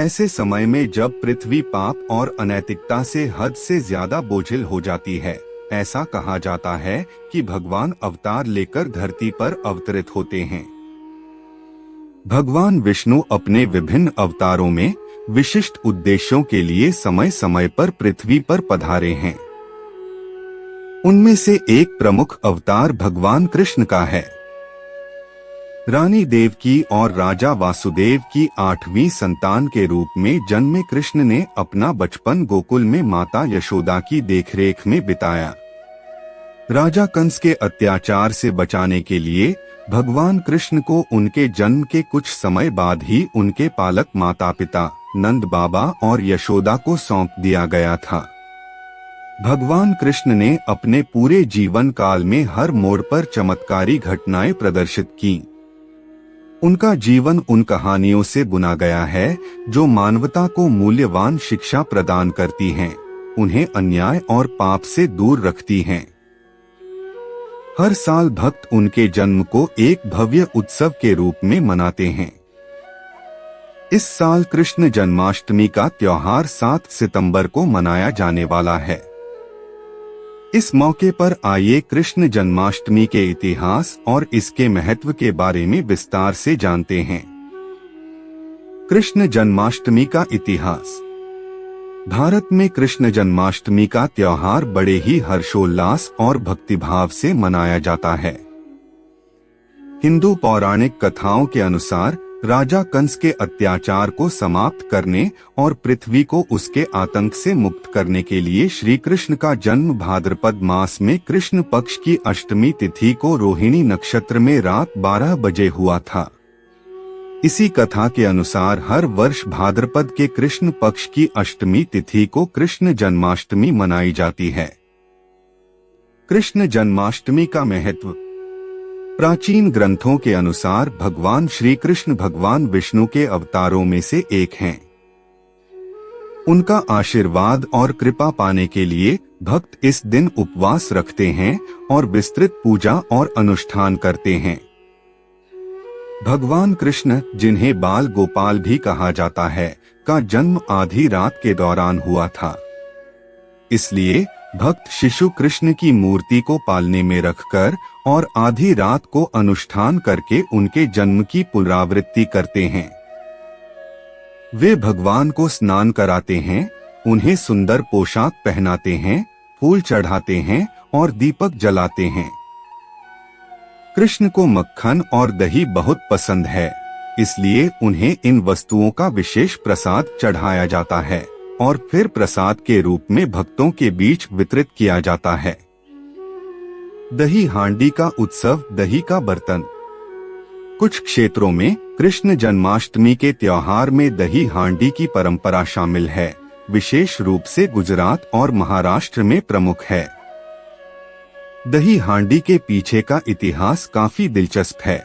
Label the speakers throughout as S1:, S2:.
S1: ऐसे समय में जब पृथ्वी पाप और अनैतिकता से हद से ज्यादा बोझिल हो जाती है, ऐसा कहा जाता है कि भगवान अवतार लेकर धरती पर अवतरित होते हैं। भगवान विष्णु अपने विभिन्न अवतारों में विशिष्ट उद्देश्यों के लिए समय समय पर पृथ्वी पर पधारे हैं। उनमें से एक प्रमुख अवतार भगवान कृष्ण का है। रानी देवकी और राजा वासुदेव की 8वीं संतान के रूप में जन्मे कृष्ण ने अपना बचपन गोकुल में माता यशोदा की देखरेख में बिताया। राजा कंस के अत्याचार से बचाने के लिए भगवान कृष्ण को उनके जन्म के कुछ समय बाद ही उनके पालक माता पिता नंद बाबा और यशोदा को सौंप दिया गया था। भगवान कृष्ण ने अपने पूरे जीवन काल में हर मोड़ पर चमत्कारी घटनाएं प्रदर्शित की। उनका जीवन उन कहानियों से बुना गया है जो मानवता को मूल्यवान शिक्षा प्रदान करती हैं, उन्हें अन्याय और पाप से दूर रखती हैं। हर साल भक्त उनके जन्म को एक भव्य उत्सव के रूप में मनाते हैं। इस साल कृष्ण जन्माष्टमी का त्योहार 7 सितंबर को मनाया जाने वाला है। इस मौके पर आइए कृष्ण जन्माष्टमी के इतिहास और इसके महत्व के बारे में विस्तार से जानते हैं। कृष्ण जन्माष्टमी का इतिहास। भारत में कृष्ण जन्माष्टमी का त्योहार बड़े ही हर्षोल्लास और भक्तिभाव से मनाया जाता है। हिंदू पौराणिक कथाओं के अनुसार राजा कंस के अत्याचार को समाप्त करने और पृथ्वी को उसके आतंक से मुक्त करने के लिए श्री कृष्ण का जन्म भाद्रपद मास में कृष्ण पक्ष की अष्टमी तिथि को रोहिणी नक्षत्र में रात 12 बजे हुआ था। इसी कथा के अनुसार हर वर्ष भाद्रपद के कृष्ण पक्ष की अष्टमी तिथि को कृष्ण जन्माष्टमी मनाई जाती है। कृष्ण जन्माष्टमी का महत्व। प्राचीन ग्रंथों के अनुसार भगवान श्री कृष्ण भगवान विष्णु के अवतारों में से एक हैं। उनका आशीर्वाद और कृपा पाने के लिए भक्त इस दिन उपवास रखते हैं और विस्तृत पूजा और अनुष्ठान करते हैं। भगवान कृष्ण, जिन्हें बाल गोपाल भी कहा जाता है, का जन्म आधी रात के दौरान हुआ था। इसलिए भक्त शिशु कृष्ण की मूर्ति को पालने में रखकर और आधी रात को अनुष्ठान करके उनके जन्म की पुनरावृत्ति करते हैं। वे भगवान को स्नान कराते हैं, उन्हें सुंदर पोशाक पहनाते हैं, फूल चढ़ाते हैं और दीपक जलाते हैं। कृष्ण को मक्खन और दही बहुत पसंद है, इसलिए उन्हें इन वस्तुओं का विशेष प्रसाद चढ़ाया जाता है और फिर प्रसाद के रूप में भक्तों के बीच वितरित किया जाता है। दही हांडी का उत्सव, दही का बर्तन। कुछ क्षेत्रों में कृष्ण जन्माष्टमी के त्योहार में दही हांडी की परंपरा शामिल है, विशेष रूप से गुजरात और महाराष्ट्र में प्रमुख है। दही हांडी के पीछे का इतिहास काफी दिलचस्प है।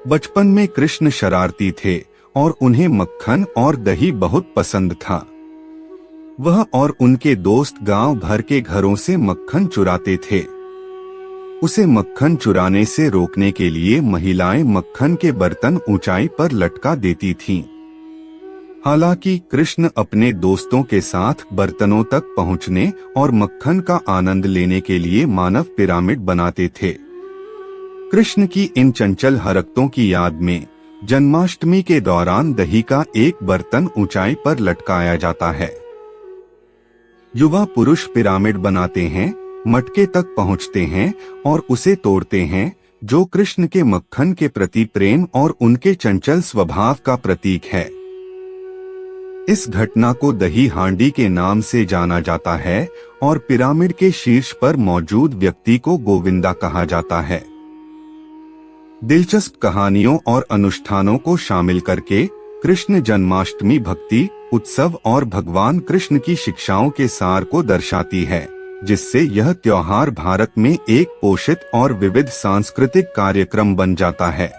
S1: बचपन में कृष्ण शरारती थे और उन्हें मक्खन और दही बहुत पसंद था। वह और उनके दोस्त गांव भर के घरों से मक्खन चुराते थे। उसे मक्खन चुराने से रोकने के लिए महिलाएं मक्खन के बर्तन ऊंचाई पर लटका देती थीं। हालांकि कृष्ण अपने दोस्तों के साथ बर्तनों तक पहुंचने और मक्खन का आनंद लेने के लिए मानव पिरामिड बनाते थे। कृष्ण की इन चंचल हरकतों की याद में जन्माष्टमी के दौरान दही का एक बर्तन ऊंचाई पर लटकाया जाता है। युवा पुरुष पिरामिड बनाते हैं, मटके तक पहुंचते हैं और उसे तोड़ते हैं, जो कृष्ण के मक्खन के प्रति प्रेम और उनके चंचल स्वभाव का प्रतीक है। इस घटना को दही हांडी के नाम से जाना जाता है और पिरामिड के शीर्ष पर मौजूद व्यक्ति को गोविंदा कहा जाता है। दिलचस्प कहानियों और अनुष्ठानों को शामिल करके कृष्ण जन्माष्टमी भक्ति, उत्सव और भगवान कृष्ण की शिक्षाओं के सार को दर्शाती है, जिससे यह त्योहार भारत में एक पोषित और विविध सांस्कृतिक कार्यक्रम बन जाता है।